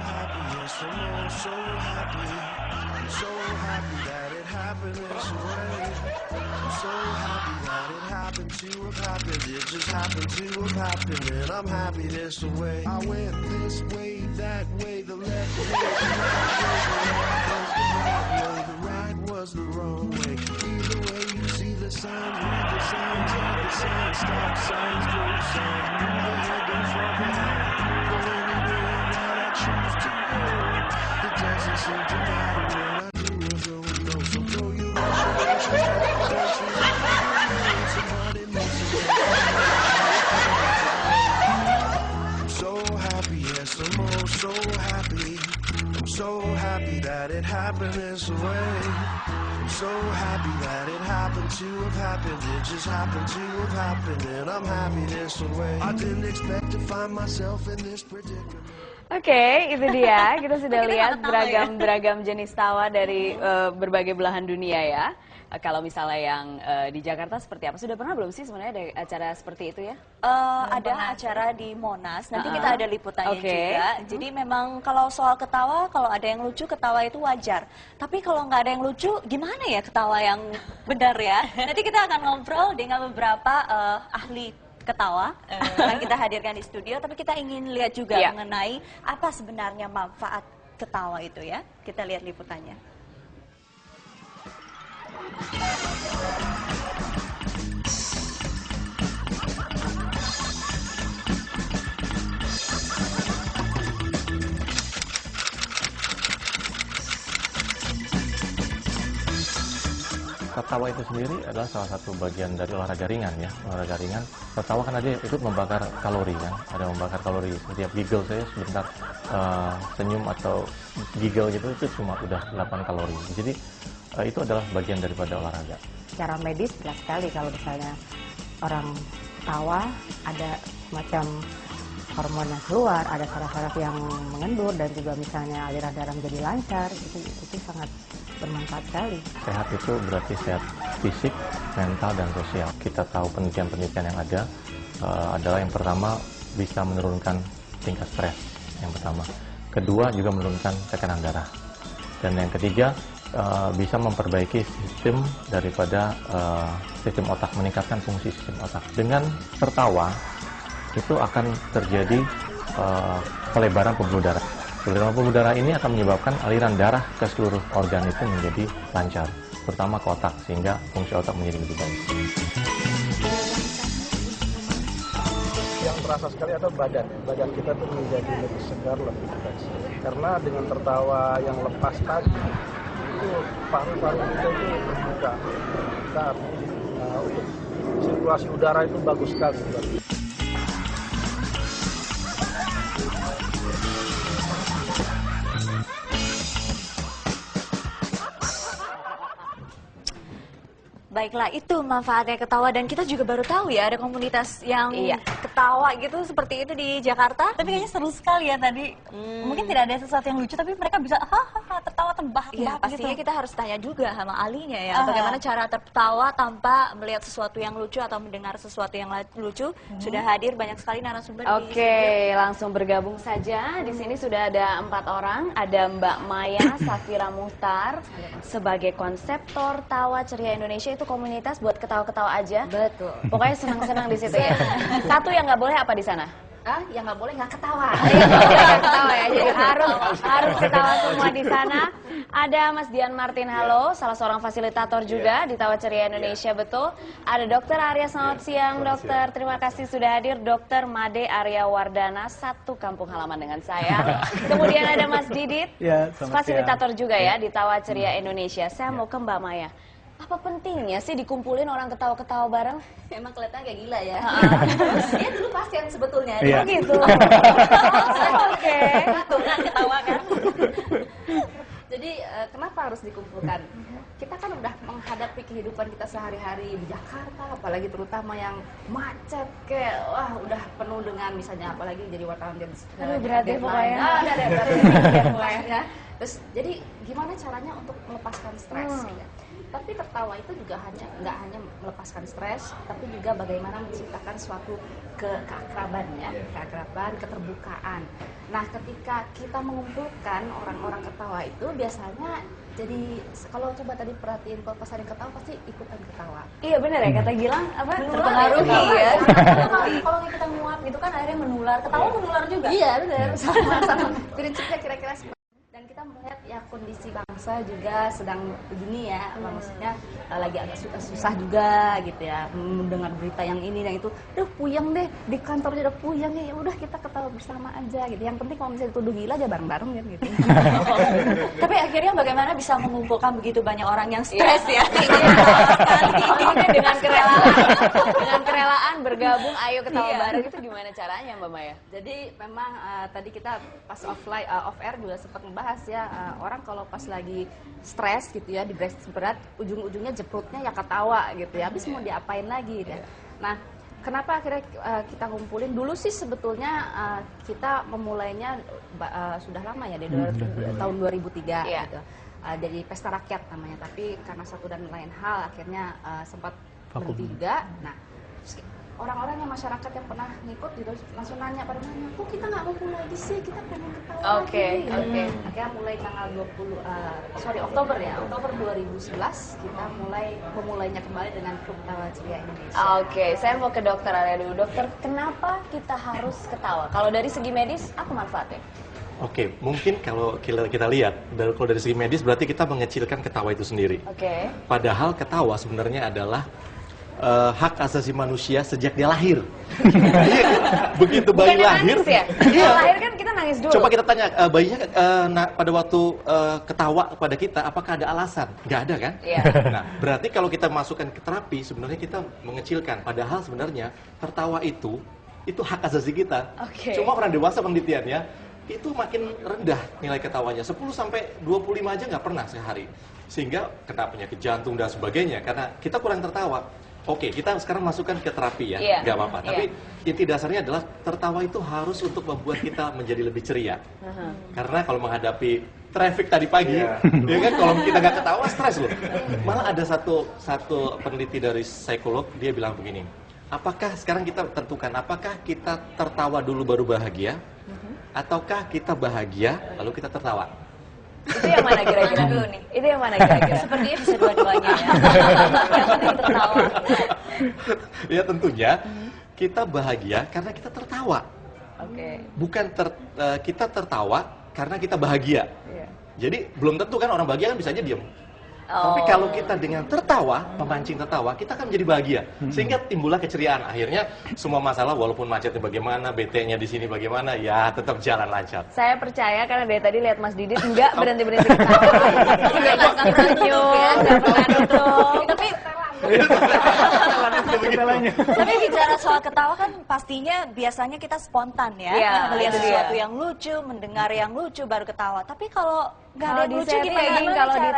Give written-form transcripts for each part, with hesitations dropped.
happy, yes, I'm so happy. I'm so happy that it happened this way. I'm so happy that it happened to have happened. It just happened to have happened, and I'm happy this way. I went this way, that way, the left way, the right was the wrong way. Either way, you see the signs, read the signs, read the signs, stop signs, go signs, move ahead, don't fall behind. Go anywhere that I choose to go. It doesn't seem to matter what I do or don't know. So throw your reservations, somebody makes it. I'm so happy, yes, I'm oh so happy. I'm so happy that it happened this way. I'm so happy that it happened to have happened. It just happened to have happened, and I'm happy this way. I didn't expect to find myself in this predicament. Oke, itu dia. Kita sudah lihat beragam jenis tawa dari berbagai belahan dunia ya. Kalau misalnya yang di Jakarta seperti apa? Sudah pernah belum sih sebenarnya ada acara seperti itu ya? Ada acara di Monas, nanti kita ada liputannya juga. Jadi memang kalau soal ketawa, kalau ada yang lucu, ketawa itu wajar. Tapi kalau nggak ada yang lucu, gimana ya ketawa yang benar ya? Nanti kita akan ngobrol dengan beberapa ahli ketawa yang kita hadirkan di studio. Tapi kita ingin lihat juga mengenai apa sebenarnya manfaat ketawa itu ya. Kita lihat liputannya. Ketawa itu sendiri adalah salah satu bagian dari olahraga ringan ya. Olahraga ringan, tertawa kan ada ikut membakar kalori kan. Ada membakar kalori. Setiap giggle saya sebentar senyum atau giggle gitu itu cuma udah 8 kalori. Jadi itu adalah bagian daripada olahraga. Secara medis jelas sekali kalau misalnya orang ketawa ada semacam hormon yang keluar, ada saraf-saraf yang mengendur dan juga misalnya aliran darah menjadi lancar, itu sangat bermanfaat sekali. Sehat itu berarti sehat fisik, mental, dan sosial. Kita tahu penelitian-penelitian yang ada adalah yang pertama bisa menurunkan tingkat stres yang pertama. Kedua juga menurunkan tekanan darah. Dan yang ketiga bisa memperbaiki sistem daripada sistem otak, meningkatkan fungsi sistem otak. Dengan tertawa itu akan terjadi pelebaran pembuluh darah. Pelebaran pembuluh darah ini akan menyebabkan aliran darah ke seluruh organ itu menjadi lancar, terutama ke otak, sehingga fungsi otak menjadi lebih baik. Yang terasa sekali adalah badan kita tuh menjadi lebih segar, lebih fresh. Karena dengan tertawa yang lepas tadi, itu paru-paru kita itu terbuka. Kita untuk sirkulasi udara itu bagus sekali. Baiklah, itu manfaatnya ketawa, dan kita juga baru tahu ya ada komunitas yang ketawa gitu seperti itu di Jakarta. Tapi kayaknya seru sekali ya tadi. Mungkin tidak ada sesuatu yang lucu, tapi mereka bisa hahaha tertawa terbahak-bahak gitu. Pastinya kita harus tanya juga sama ahlinya ya, bagaimana cara tertawa tanpa melihat sesuatu yang lucu atau mendengar sesuatu yang lucu. Sudah hadir banyak sekali narasumber di studio. Langsung bergabung saja. Di sini sudah ada 4 orang. Ada Mbak Maya Safira Muhtar sebagai konseptor Tawa Ceria Indonesia. Itu komunitas buat ketawa-ketawa aja. Betul. Pokoknya senang-senang di situ ya. Satu yang nggak boleh apa di sana? Yang nggak boleh nggak ketawa. Nggak ketawa ya. Jadi harus ketawa semua di sana. Ada Mas Dian Martin, halo, salah seorang fasilitator juga di Tawa Ceria Indonesia, betul. Ada Dokter Arya, selamat siang dokter. Terima kasih sudah hadir. Dokter Made Arya Wardana, satu kampung halaman dengan saya. Kemudian ada Mas Didit, fasilitator juga ya di Tawa Ceria Indonesia. Saya mau ke Mbak Maya. Apa pentingnya sih dikumpulin orang ketawa-ketawa bareng? Emang kelihatannya kayak gila ya. Dia dulu pasien sebetulnya. Oh gitu. Oke. Patungan ketawa kan. Jadi kenapa harus dikumpulkan? Kita kan udah menghadapi kehidupan kita sehari-hari di Jakarta, apalagi terutama yang macet kayak udah penuh dengan misalnya apalagi jadi wartawan di berarti pokoknya. Terus jadi gimana caranya untuk melepaskan stres? Tapi tertawa itu juga nggak hanya melepaskan stres, tapi juga bagaimana menciptakan suatu keakraban ya, keakraban, keterbukaan. Nah, ketika kita mengumpulkan orang-orang ketawa itu biasanya jadi kalau coba tadi perhatiin kalau pas ada yang ketawa pasti ikutan ketawa. Iya benar ya kata Gilang apa Terpengaruhi ya. Kalau kita nguap gitu kan akhirnya menular. Ketawa menular juga. Iya benar, sama-sama. Prinsipnya kira-kira seperti itu. Dan kita melihat ya kondisi bangsa juga sedang begini ya, maksudnya lagi agak susah juga gitu ya, mendengar berita yang ini dan itu, aduh puyeng deh di kantornya udah puyeng ya udah kita ketawa bersama aja gitu. Yang penting kalau misalnya dituduh gila aja bareng-bareng kan gitu. Tapi akhirnya bagaimana bisa mengumpulkan begitu banyak orang yang stres ya? Mungkin dengan kerelaan bergabung, ayo ketawa bareng itu gimana caranya Mbak Maya? Jadi memang tadi kita pas off air juga sempat membahas ya, orang kalau pas lagi stres gitu ya, di berat, ujung-ujungnya jeprutnya ya ketawa gitu ya, habis mau diapain lagi ya. Nah, kenapa akhirnya kita ngumpulin? Dulu sih sebetulnya kita memulainya sudah lama ya, dari tahun 2003 gitu. Jadi pesta rakyat namanya, tapi karena satu dan lain hal akhirnya sempat berhenti juga. Nah, orang-orang yang masyarakat yang pernah ngikut gitu langsung nanya pada mana, kok kita nggak mau mulai lagi sih, kita pengen ketawa lagi. Akhirnya mulai tanggal Oktober 2011 kita memulainya kembali dengan Klub Tawa Ceria Indonesia. Saya mau ke dokter Arya dulu. Dokter, kenapa kita harus ketawa? Kalau dari segi medis, apa manfaatnya? Mungkin kalau kita lihat, kalau dari segi medis berarti kita mengecilkan ketawa itu sendiri. Padahal ketawa sebenarnya adalah hak asasi manusia sejak dia lahir. Begitu bayi lahir, lahir kan kita nangis dulu. Coba kita tanya bayinya pada waktu ketawa kepada kita, apakah ada alasan? Nggak ada kan? Nah, berarti kalau kita masukkan ke terapi, sebenarnya kita mengecilkan. Padahal sebenarnya tertawa itu hak asasi kita. Cuma orang dewasa penelitiannya itu makin rendah nilai ketawanya, 10 sampai 25 aja nggak pernah sehari, sehingga kena penyakit jantung dan sebagainya karena kita kurang tertawa. Kita sekarang masukkan ke terapi ya, nggak apa-apa. Tapi inti dasarnya adalah tertawa itu harus untuk membuat kita menjadi lebih ceria. Karena kalau menghadapi traffic tadi pagi, ya kan kalau kita nggak ketawa stres loh. Malah ada satu peneliti dari psikolog, dia bilang begini, apakah sekarang kita tentukan apakah kita tertawa dulu baru bahagia, ataukah kita bahagia lalu kita tertawa? Itu yang mana kira-kira dulu nih? Itu yang mana kira-kira? Sepertinya bisa dua-duanya ya. Yang penting tertawa. Ya tentunya kita bahagia karena kita tertawa. Bukan kita tertawa karena kita bahagia. Jadi belum tentu kan orang bahagia kan bisa aja diem. Tapi kalau kita dengan tertawa, memancing tertawa, kita akan menjadi bahagia. Sehingga timbullah keceriaan. Akhirnya semua masalah walaupun macetnya bagaimana, BT-nya di sini bagaimana, ya tetap jalan lancar. Saya percaya karena dari tadi lihat Mas Didit enggak berhenti-berhenti ketawa. Enggak tersenyum, enggak pernah nutup. Tapi bicara soal ketawa kan pastinya biasanya kita spontan ya, melihat sesuatu yang lucu, mendengar yang lucu baru ketawa. Tapi kalau nggak ada yang lucu gimana? Kalau di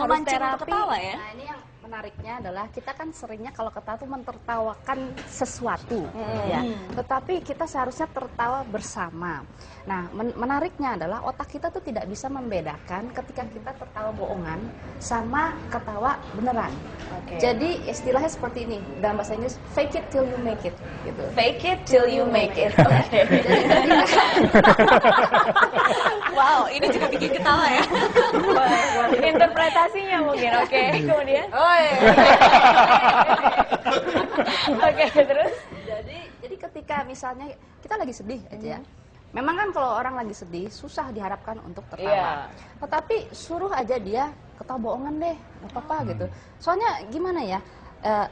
memancing untuk ketawa ya? Nah, ini yang menariknya adalah kita kan seringnya kalau ketawa tuh mentertawakan sesuatu ya. Tetapi kita seharusnya tertawa bersama. Nah, menariknya adalah otak kita tuh tidak bisa membedakan ketika kita tertawa bohongan sama ketawa beneran. Jadi istilahnya seperti ini dalam bahasa Inggris, fake it till you make it gitu. Fake it till you make it. Wow, ini juga bikin ketawa ya. Interpretasinya mungkin. Kemudian terus jadi ketika misalnya kita lagi sedih aja ya. Memang kan kalau orang lagi sedih susah diharapkan untuk tertawa. Tetapi suruh aja dia ketawa bohongan deh, nggak apa-apa gitu. Soalnya gimana ya,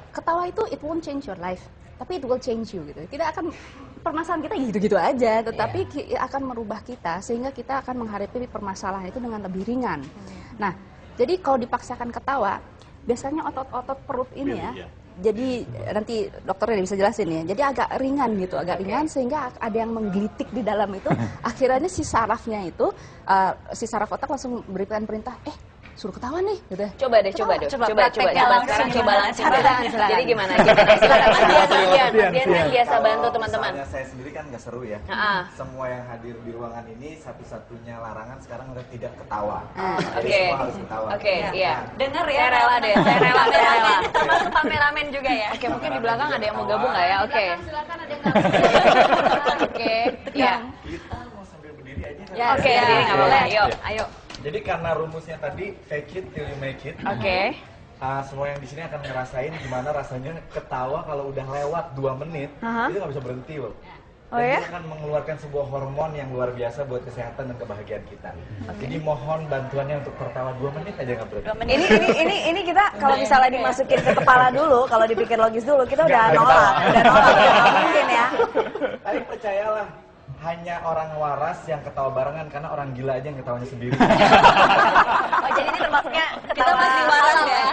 ketawa itu it won't change your life, tapi it will change you gitu. Tidak akan, permasalahan kita gitu-gitu aja, tetapi akan merubah kita sehingga kita akan menghadapi permasalahan itu dengan lebih ringan. Nah, jadi kalau dipaksakan ketawa, biasanya otot-otot perut ini ya. Jadi nanti dokternya bisa jelasin ya. Jadi agak ringan gitu, agak ringan sehingga ada yang menggelitik di dalam itu. Akhirnya si sarafnya itu, si saraf otak langsung berikan perintah, suruh ketawa nih gitu. Coba deh, coba prakteknya langsung sekarang coba gimana? langsung. Silakan. Jadi gimana? Silakan Mas Dian kan biasa bantu teman-teman. Soalnya saya sendiri kan nggak seru ya. Semua yang hadir di ruangan ini satu-satunya larangan sekarang udah tidak ketawa. Jadi Oke. semua harus ketawa. Oke, iya. Dengar ya. Saya rela deh, saya rela. Termasuk kameramen juga ya. Oke, mungkin di belakang ada yang mau gabung nggak ya? Oke. Silakan ada yang nggak Oke, ya. Kita mau sambil berdiri aja. kan? Ya, oke, berdiri nggak boleh. Ayo. Jadi karena rumusnya tadi fake it till you make it. Oke. Semua yang di sini akan ngerasain gimana rasanya ketawa kalau udah lewat 2 menit, itu nggak bisa berhenti loh. Oh Dan ya? itu akan mengeluarkan sebuah hormon yang luar biasa buat kesehatan dan kebahagiaan kita. Jadi mohon bantuannya untuk tertawa 2 menit aja nggak berhenti. Ini kita kalau misalnya dimasukin ke kepala dulu, kalau dipikir logis dulu, kita udah nolak, nggak mungkin ya. Tapi percayalah, hanya orang waras yang ketawa barengan karena orang gila aja yang ketawanya sendiri. Oh, jadi ini termasuknya kita masih waras ya.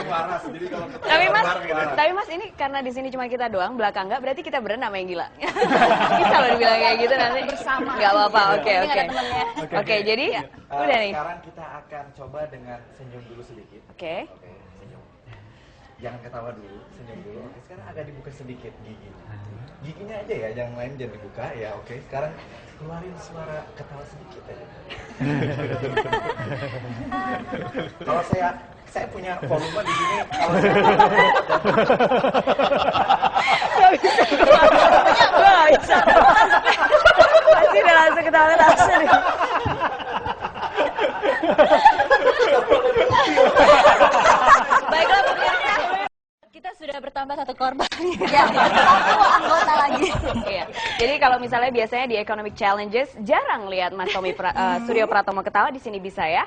Waras. Jadi kalau ketawa Tapi Mas, bareng gimana? tapi Mas ini karena di sini cuma kita doang, belakang nggak, berarti kita berenam yang gila. Bisa loh dibilang kayak gitu nanti. Bersama. Nggak apa-apa, oke. Oke, jadi udah nih. Sekarang kita akan coba dengan senyum dulu sedikit. Oke. Oke, senyum. Jangan ketawa dulu, senyum dulu. Oke, sekarang agak dibuka sedikit giginya. Giginya aja ya, yang lain jangan dibuka ya. Oke, sekarang keluarin suara ketawa sedikit aja. Kalau saya punya volume di sini. Kalau saya Gue nggak bisa. Pasti udah langsung ketawa langsung. Baiklah pemirsa, kita sudah bertambah 1 korban. Ya, 1 anggota lagi. Iya. Jadi kalau misalnya biasanya di Economic Challenges jarang lihat Mas Tommy Suryo Pratomo ketawa, di sini bisa ya.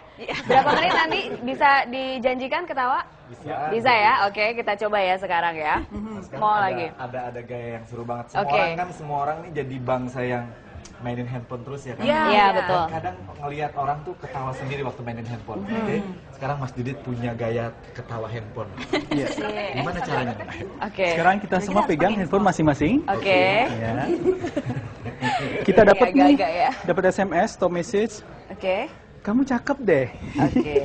Berapa menit nanti bisa dijanjikan ketawa? Bisa ya. Oke, kita coba ya sekarang ya. sekarang Mau ada, lagi. ada gaya yang seru banget. Semua Oke. orang kan, semua orang nih jadi bangsa yang mainin handphone terus ya kan? Iya, betul. Kadang ngelihat orang tuh ketawa sendiri waktu mainin handphone. Oke, sekarang Mas Didit punya gaya ketawa handphone. Gimana caranya? Oke. Sekarang kita semua pegang handphone masing-masing. Oke. Ya. Kita dapat Ini nih, agak-agak ya. dapat SMS atau message. Oke. Kamu cakep deh. Oke.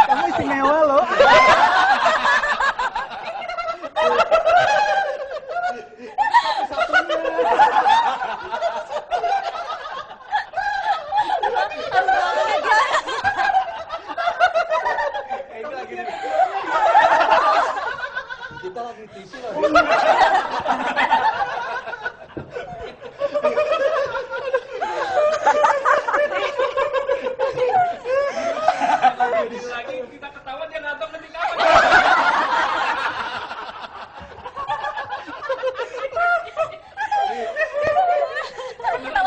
Kamu istimewa loh. Kita lagi tisu loh.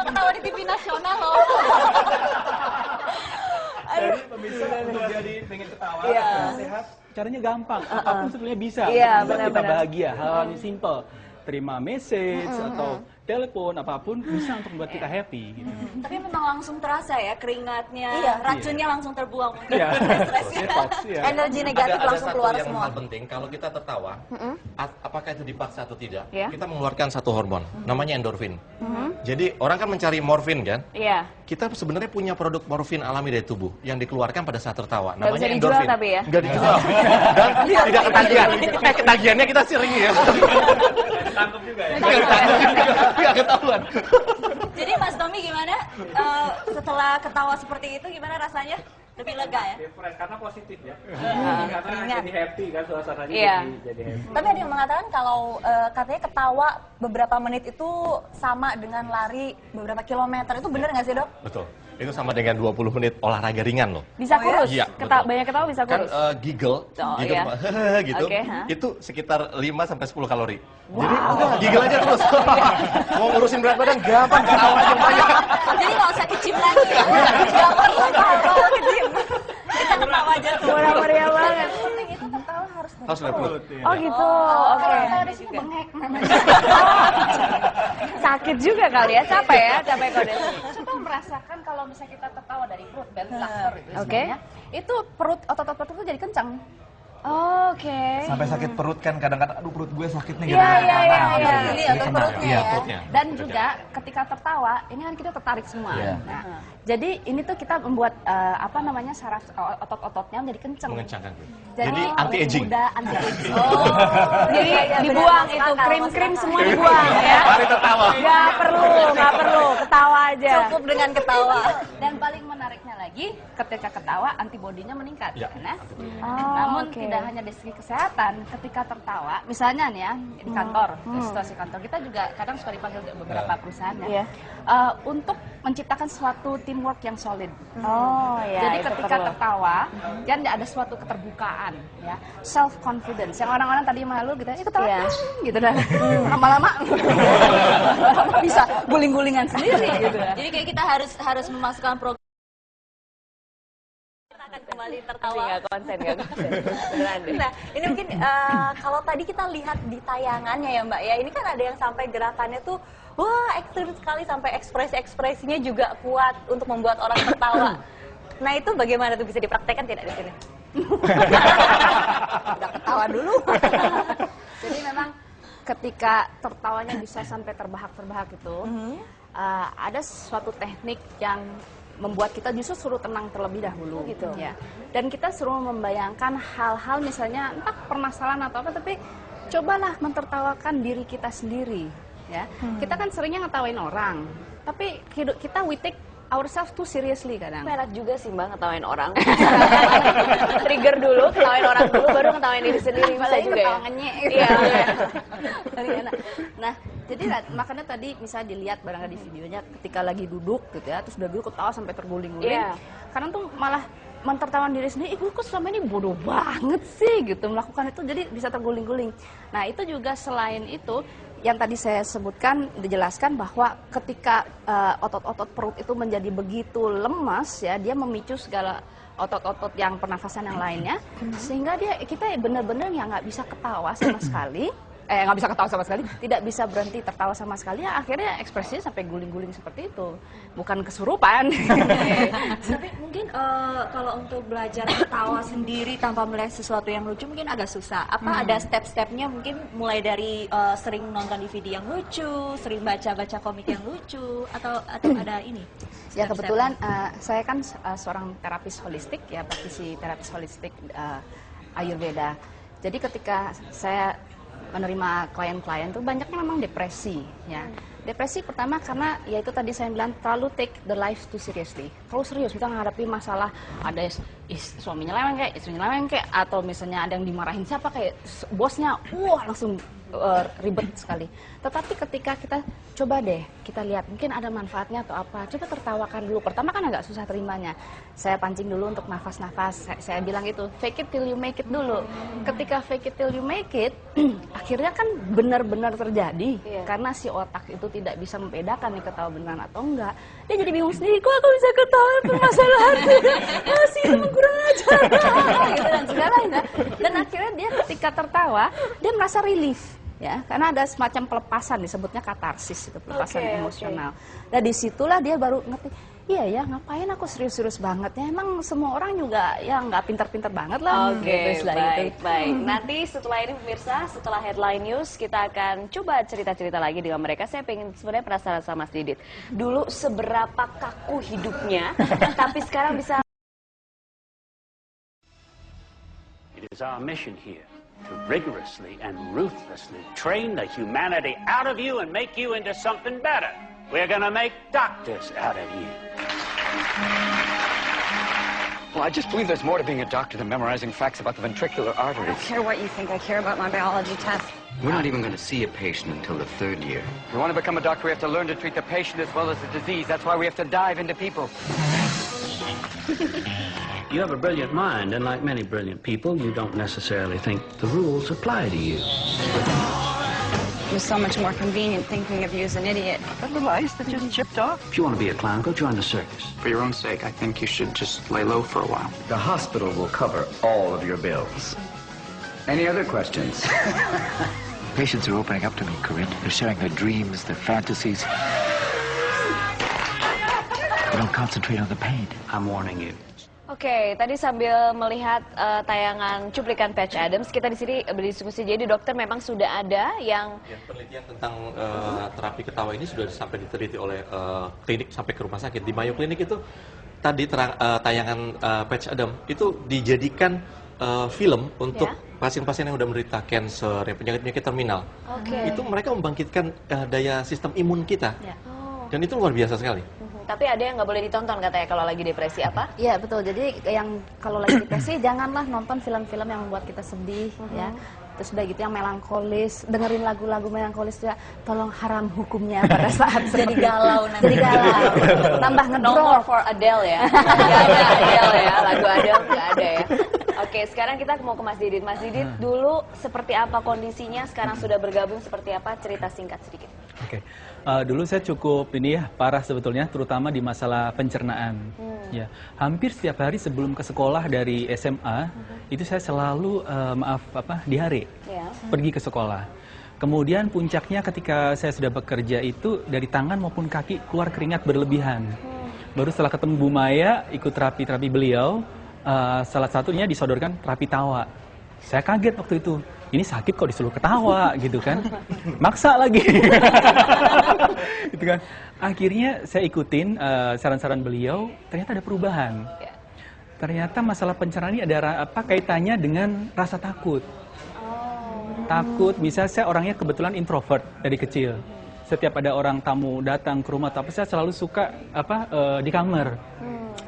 Ketawa di TV nasional loh. Jadi pemirsa untuk jadi pengen ketawa, Iya. sehat, caranya gampang. Apapun sebenarnya bisa. Iya, Membuat kita benar-benar. bahagia. Hal-hal yang simple. Terima message atau telepon, apapun bisa untuk membuat kita happy. Gitu. Tapi memang langsung terasa ya keringatnya, racunnya langsung terbuang. Iya. Stresnya. Detox, ya. Energi negatif ada langsung satu keluar yang semua. hal penting, kalau kita tertawa, apakah itu dipaksa atau tidak, Iya. kita mengeluarkan satu hormon, namanya endorfin. Jadi orang kan mencari morfin kan, Iya. kita sebenarnya punya produk morfin alami dari tubuh yang dikeluarkan pada saat tertawa, Nggak namanya bisa dijual endorfin. tapi ya? Nggak dijual. Dan tidak ketagihan. Ketagihannya kita sering ya. Tangkap juga ya. Nggak ketahuan. Jadi Mas Tommy gimana setelah ketawa seperti itu gimana rasanya? Lebih lega ya? Different, karena positif ya. Keringat. Karena jadi happy kan suasananya, Iya. jadi happy. Tapi ada yang mengatakan kalau katanya ketawa beberapa menit itu sama dengan lari beberapa kilometer. Itu benar nggak sih, Dok? Betul. Itu sama dengan 20 menit olahraga ringan loh. Bisa kurus. Iya, Keta- betul. banyak ketawa bisa Kan kurus. giggle, Oh, giggle iya. gitu, Oke, ha. itu sekitar 5-10 kalori. Jadi udah giggle aja terus. Mau ngurusin berat badan gampang, ketawa aja banyak. Jadi nggak usah ke gym lagi ya? Nggak perlu bawa ke gym. Kita ketawa aja tuh. Murah meriah banget. Penting itu ketawa harus Harus lihat perut. Oh gitu. Oke. Sakit juga kali ya, capek ya, capek kode. Coba merasakan kalau misalnya kita tertawa dari perut, belly laughter gitu Oke. istilahnya, itu perut, otot-otot perut itu jadi kencang. Oke. Sampai sakit perut kan kadang-kadang, aduh perut gue sakit nih Iya, gara-gara iya, tangan. iya, Ini atau perutnya Iya, ya. perutnya. Dan juga ketika tertawa, ini kan kita tertarik semua. Iya. Nah, jadi ini tuh kita membuat apa namanya saraf otot-ototnya menjadi kenceng. Mengencangkan. Jadi Jadi anti-aging. muda, anti-aging. Jadi dibuang itu krim-krim semua dibuang ya. Mari tertawa. Nggak perlu, ketawa aja. Cukup dengan ketawa. Dan paling menariknya lagi, ketika ketawa antibodinya meningkat. Ya. Nah, Oh, namun oke. tidak hanya dari segi kesehatan, ketika tertawa, misalnya nih ya di kantor, situasi kantor kita juga kadang suka dipanggil ke beberapa perusahaan ya, Iya. untuk menciptakan suatu teamwork yang solid. Oh ya. Jadi itu ketika perlu. tertawa, dan ada suatu keterbukaan, ya, self confidence. Yang orang-orang tadi malu gitu, ketawa, Iya. gitu dah. Lama-lama bisa guling-gulingan sendiri, gitu. Jadi kayak kita harus memasukkan program akan kembali tertawa. Nggak konsen. Beneran deh. Nah, ini mungkin kalau tadi kita lihat di tayangannya ya Mbak ya, ini kan ada yang sampai gerakannya tuh wah ekstrim sekali, sampai ekspresi-ekspresinya juga kuat untuk membuat orang tertawa. Nah itu bagaimana tuh, bisa dipraktekkan tidak di sini? Udah ketawa dulu. Jadi memang ketika tertawanya bisa sampai terbahak-terbahak itu, ada suatu teknik yang membuat kita justru suruh tenang terlebih dahulu. gitu. Ya. Dan kita suruh membayangkan hal-hal misalnya entah permasalahan atau apa, tapi cobalah mentertawakan diri kita sendiri. Ya, kita kan seringnya ngetawain orang, tapi kita we take ourselves too seriously kadang. Enak juga sih Mbak ngetawain orang. Trigger dulu, ketawain orang dulu, baru ngetawain diri sendiri. Bisa Apalagi juga ya. ketawa ngenyek. Iya. Paling enak. Nah, jadi makanya tadi bisa dilihat barangkali di videonya ketika lagi duduk gitu ya, terus udah duduk ketawa sampai terguling-guling. Iya. Kadang tuh malah mentertawakan diri sendiri, gue kok selama ini bodoh banget sih gitu melakukan itu, jadi bisa terguling-guling. Nah, itu juga selain itu yang tadi saya sebutkan, dijelaskan bahwa ketika otot-otot perut itu menjadi begitu lemas ya, dia memicu segala otot-otot yang pernafasan yang lainnya, sehingga kita benar-benar yang nggak bisa ketawa sama sekali. Nggak bisa ketawa sama sekali, tidak bisa berhenti tertawa sama sekali, ya, akhirnya ekspresinya sampai guling-guling seperti itu, bukan kesurupan. Tapi mungkin kalau untuk belajar ketawa sendiri tanpa melihat sesuatu yang lucu mungkin agak susah. Apa ada step-stepnya, mungkin mulai dari sering nonton DVD yang lucu, sering baca-baca komik yang lucu, atau ada ini? Ya step-stepnya? kebetulan saya kan seorang terapis holistik ya, praktisi terapis holistik Ayurveda. Jadi ketika saya menerima klien-klien tuh banyaknya memang depresi ya. Depresi pertama karena ya itu tadi saya bilang terlalu take the life too seriously. Terlalu serius kita menghadapi masalah, ada suaminya leweng kayak, istrinya leweng kayak, atau misalnya ada yang dimarahin siapa kayak bosnya, langsung ribet sekali. Tetapi ketika kita coba deh, kita lihat mungkin ada manfaatnya atau apa, coba tertawakan dulu. Pertama kan agak susah terimanya. Saya pancing dulu untuk nafas-nafas. Saya bilang itu, fake it till you make it dulu. Ketika fake it till you make it, akhirnya kan benar-benar terjadi. Karena si otak itu tidak bisa membedakan nih ketawa beneran atau enggak. Dia jadi bingung sendiri, kok aku bisa ketawa permasalahan masih itu kurang ajar gitu dan segalanya. Dan akhirnya dia ketika tertawa, dia merasa relief. Ya, karena ada semacam pelepasan, disebutnya katarsis, itu pelepasan emosional. Dan disitulah dia baru ngerti, iya ya, ngapain aku serius-serius banget ya, emang semua orang juga ya nggak pintar-pintar banget lah. Oke, Gitu, setelah baik. Nanti setelah ini pemirsa, setelah headline news, kita akan coba cerita-cerita lagi dengan mereka. Saya pengen sebenarnya penasaran sama Mas Didit. Dulu seberapa kaku hidupnya, tapi sekarang bisa. It is our mission here to rigorously and ruthlessly train the humanity out of you and make you into something better. We're gonna make doctors out of you. Well, I just believe there's more to being a doctor than memorizing facts about the ventricular I arteries. don't care what you think. I care about my biology test. We're not even going to see a patient until the 3rd year. If we want to become a doctor, we have to learn to treat the patient as well as the disease. That's why we have to dive into people. You have a brilliant mind, and like many brilliant people, you don't necessarily think the rules apply to you. It was so much more convenient thinking of you as an idiot. That little ice that just chipped off. If you want to be a clown, go join the circus. For your own sake, I think you should just lay low for a while. The hospital will cover all of your bills. Any other questions? Patients are opening up to me, Corinne. They're sharing their dreams, their fantasies. They don't concentrate on the pain. I'm warning you. Oke, tadi sambil melihat tayangan cuplikan Patch Adams, kita di sini berdiskusi. Jadi dokter memang sudah ada yang penelitian tentang terapi ketawa ini sudah sampai diteliti oleh klinik sampai ke rumah sakit. Di Mayo Clinic itu tadi tayangan Patch Adams itu dijadikan film untuk pasien-pasien yang udah menderita cancer, penyakit-penyakit terminal. Itu mereka membangkitkan daya sistem imun kita. Dan itu luar biasa sekali. Tapi ada yang nggak boleh ditonton katanya kalau lagi depresi apa? Iya betul. Jadi yang kalau lagi depresi janganlah nonton film-film yang membuat kita sedih, ya. Terus udah gitu yang melankolis, dengerin lagu-lagu melankolis juga. Tolong haram hukumnya pada saat jadi galau nanti. Jadi galau. Tambah ngedrop. No more for Adele ya. Nggak ada Adele ya, lagu Adele nggak ada ya. Oke, sekarang kita mau ke Mas Didit. Mas Didit, dulu seperti apa kondisinya? Sekarang sudah bergabung seperti apa? Cerita singkat sedikit. Oke. Dulu saya cukup parah sebetulnya, terutama di masalah pencernaan. Ya, hampir setiap hari sebelum ke sekolah dari SMA itu saya selalu diare, pergi ke sekolah. Kemudian puncaknya ketika saya sudah bekerja itu dari tangan maupun kaki keluar keringat berlebihan. Baru setelah ketemu Bu Maya, ikut terapi beliau, salah satunya disodorkan terapi tawa. Saya kaget waktu itu. Ini sakit kok disuruh ketawa gitu kan, maksa lagi. Gitu kan. Akhirnya saya ikutin saran-saran beliau, ternyata ada perubahan. Ternyata masalah pencernaan ini ada kaitannya dengan rasa takut. Takut, misalnya saya orangnya kebetulan introvert dari kecil. Setiap ada orang tamu datang ke rumah, tapi saya selalu suka di kamar.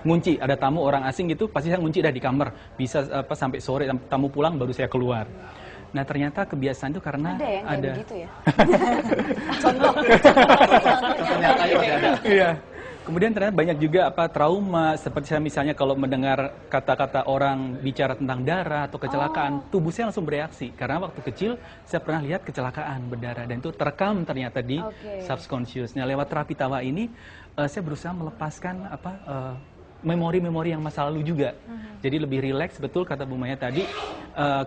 Ngunci, ada tamu orang asing gitu, pasti saya ngunci dah di kamar. Bisa sampai sore, tamu pulang baru saya keluar. Nah ternyata kebiasaan itu karena ada yang kayak begitu ya. Contoh. Ternyata ada. Iya. Kemudian ternyata banyak juga trauma, seperti saya misalnya kalau mendengar kata-kata orang bicara tentang darah atau kecelakaan, tubuh saya langsung bereaksi. Karena waktu kecil saya pernah lihat kecelakaan berdarah dan itu terekam ternyata di subconscious. Nah lewat terapi tawa ini saya berusaha melepaskan memori-memori yang masa lalu juga. Jadi lebih rileks, betul kata Bu Maya tadi.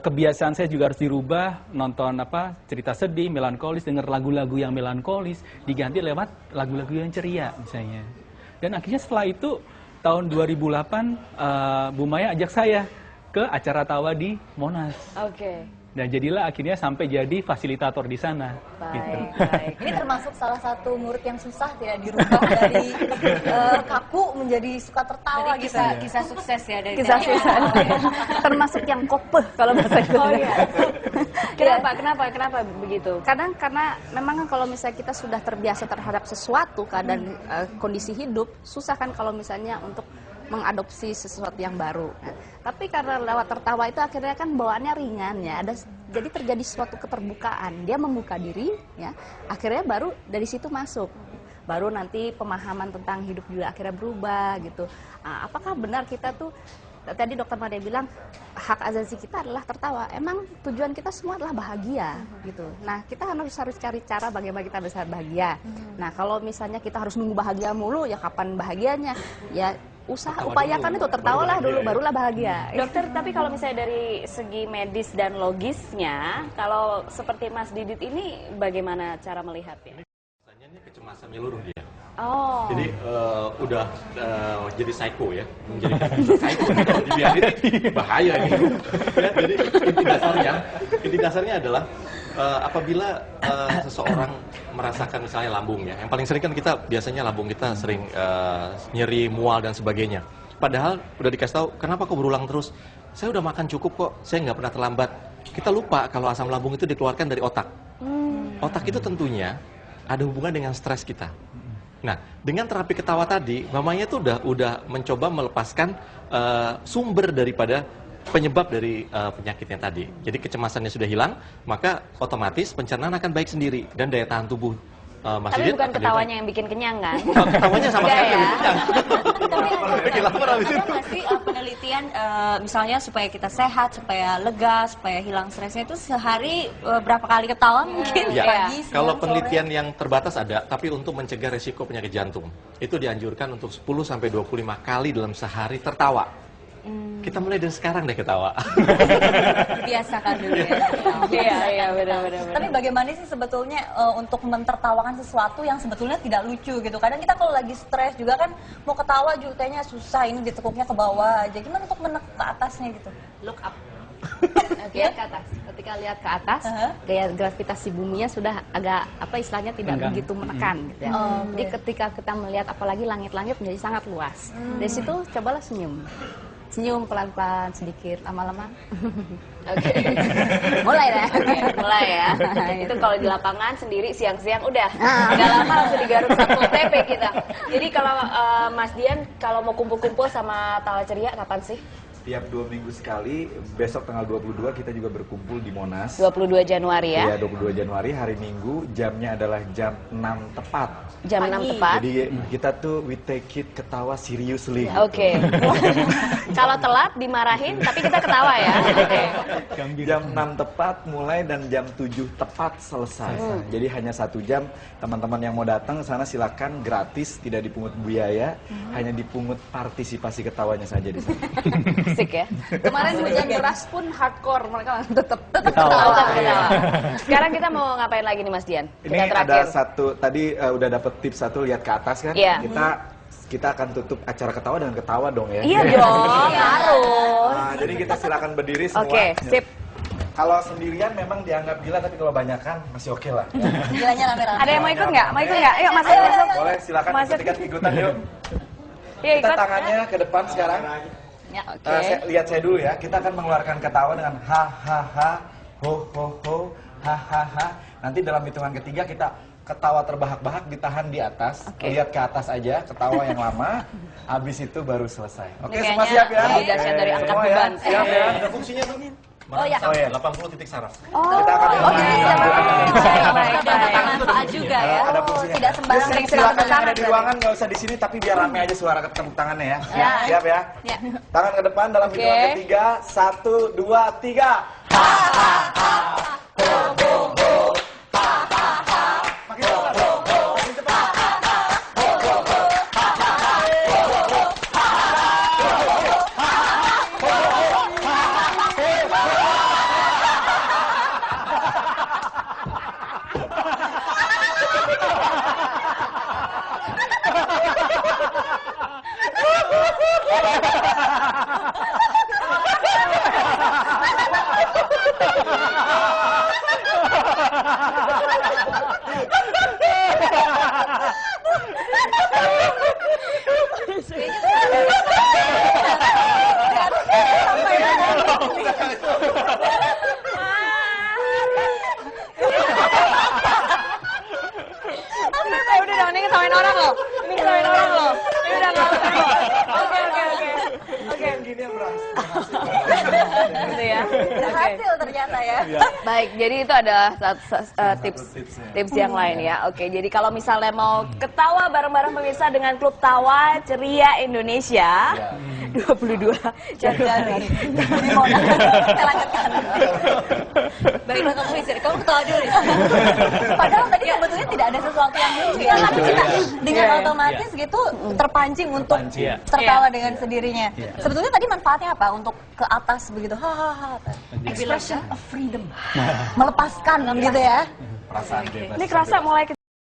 Kebiasaan saya juga harus dirubah, nonton cerita sedih, melankolis, dengar lagu-lagu yang melankolis, diganti lewat lagu-lagu yang ceria misalnya. Dan akhirnya setelah itu tahun 2008 Bu Maya ajak saya ke acara tawa di Monas. Dan jadilah akhirnya sampai jadi fasilitator di sana. Baik. Ini termasuk salah satu murid yang susah tidak dirubah dari kaku menjadi suka tertawa gitu. Kisah sukses ya dari Kisah sukses. Termasuk yang kopeh kalau bahasa Indonesia. Kenapa begitu? Kadang karena memang kalau misalnya kita sudah terbiasa terhadap sesuatu keadaan kondisi hidup, susah kan kalau misalnya untuk mengadopsi sesuatu yang baru. Nah, tapi karena lewat tertawa itu akhirnya kan bawaannya ringan ya. Jadi terjadi suatu keterbukaan. Dia membuka diri ya. Akhirnya baru dari situ masuk. Baru nanti pemahaman tentang hidup juga akhirnya berubah gitu. Nah, apakah benar kita tuh tadi Dokter Made bilang hak asasi kita adalah tertawa. Emang tujuan kita semua adalah bahagia gitu. Nah, kita harus cari cara bagaimana kita bisa bahagia. Nah, kalau misalnya kita harus nunggu bahagia mulu, ya kapan bahagianya? Ya upayakan itu, tertawalah dulu, barulah bahagia. Dokter, tapi kalau misalnya dari segi medis dan logisnya, kalau seperti Mas Didit ini bagaimana cara melihatnya? Biasanya ini kecemasan menyeluruh dia. Jadi udah jadi psycho ya, menjadi psycho kalau dibiarin bahaya ini. Ya, jadi inti dasarnya adalah apabila seseorang merasakan misalnya lambung ya, yang paling sering kan kita biasanya lambung kita sering nyeri, mual dan sebagainya. Padahal udah dikasih tahu, kenapa kok berulang terus? Saya udah makan cukup kok, saya nggak pernah terlambat. Kita lupa kalau asam lambung itu dikeluarkan dari otak. Otak itu tentunya ada hubungan dengan stres kita. Nah, dengan terapi ketawa tadi, mamanya tuh udah mencoba melepaskan sumber daripada penyebab dari penyakitnya tadi. Jadi kecemasannya sudah hilang, maka otomatis pencernaan akan baik sendiri dan daya tahan tubuh Mas Tapi Didit bukan ketawanya yang bikin kenyang kan? Ketawanya sama sekali ya? lebih kenyang. Tapi ada nggak sih penelitian misalnya supaya kita sehat, supaya lega, supaya hilang stresnya itu sehari berapa kali ketawa mungkin? Ya, Pagi, siang, kalau sore? penelitian yang terbatas ada, tapi untuk mencegah resiko penyakit jantung, itu dianjurkan untuk 10-25 kali dalam sehari tertawa. Kita mulai dari sekarang deh ketawa. Biasakan dulu ya. Iya, benar-benar. Tapi bagaimana sih sebetulnya untuk mentertawakan sesuatu yang sebetulnya tidak lucu gitu? Kadang kita kalau lagi stres juga kan mau ketawa juga kayaknya susah, ini ditekuknya ke bawah aja. Gimana untuk menek ke atasnya gitu? Look up. Oke, ke atas. Ketika lihat ke atas, gaya gravitasi buminya sudah agak apa istilahnya tidak begitu menekan gitu ya. Jadi ketika kita melihat apalagi langit-langit menjadi sangat luas. Dari situ cobalah senyum. Senyum pelan-pelan sedikit, lama-lama. Oke. Mulai deh. Mulai ya. Itu kalau di lapangan sendiri siang-siang udah. Nggak lama langsung digaruk Satpol PP kita. Jadi kalau Mas Dian kalau mau kumpul-kumpul sama Tawa Ceria kapan sih? Setiap 2 minggu sekali, besok tanggal 22 kita juga berkumpul di Monas. 22 Januari ya? Iya, 22 Januari, hari Minggu, jamnya adalah jam 6 tepat. Jam 6 tepat? Jadi kita tuh, we take it ketawa seriously. Oke. Kalau telat dimarahin, tapi kita ketawa ya? Jam 6 tepat mulai dan jam 7 tepat selesai. Jadi hanya 1 jam, teman-teman yang mau datang ke sana silakan, gratis, tidak dipungut biaya, hanya dipungut partisipasi ketawanya saja di sana. Asik ya. Kemarin hujan deras pun hardcore, mereka tetap ketawa. Sekarang kita mau ngapain lagi nih Mas Dian? Ini ada satu, tadi udah dapet tips satu, lihat ke atas kan? Iya. Kita akan tutup acara ketawa dengan ketawa dong ya. Iya dong, harus. Nah, jadi kita silakan berdiri semua. Oke, sip. Kalau sendirian memang dianggap gila, tapi kalau banyakan masih oke lah. Gilanya rame-rame. Ada yang mau ikut nggak? Mau ikut nggak? Yuk masuk. Boleh, silakan ikutan yuk. Iya, Kita ikut. tangannya ke depan sekarang. Ya, oke. Lihat saya dulu ya. Kita akan mengeluarkan ketawa dengan ha ha ha, ho ho ho, ha ha ha. Nanti dalam hitungan ketiga kita ketawa terbahak-bahak ditahan di atas. Lihat ke atas aja, ketawa yang lama. Habis itu baru selesai. Oke, semua siap ya? Lebih dahsyat dari angkat Semua ya? beban. Siap ya? Ada fungsinya tuh. Oh ya. 80 titik saraf. Kita akan Manfaat juga ya. ada fungsinya. Tidak sembarang Silakan yang ada di ruangan nggak usah di sini, tapi biar rame aja suara tepuk tangannya ya. Siap ya? Tangan ke depan dalam hitungan ketiga. 1, 2, 3. Udah dong, ini ketawain orang loh. Ini ketawain orang loh. Ini udah nggak apa-apa. Oke. Gini yang berhasil. Gitu ya. Berhasil ternyata ya. Baik, jadi itu adalah tips yang lain ya. Oke, jadi kalau misalnya mau ketawa bareng-bareng pemirsa dengan Klub Tawa Ceria Indonesia, 22 Januari. Baiklah kamu istri, kamu ketawa dulu. Padahal tadi sebetulnya tidak ada sesuatu yang lucu ya, tapi kita dengan otomatis gitu terpancing untuk tertawa dengan sendirinya. Sebetulnya tadi manfaatnya apa untuk ke atas begitu? Hahaha. Expression of freedom. Melepaskan gitu ya. Perasaan bebas. Ini kerasa mulai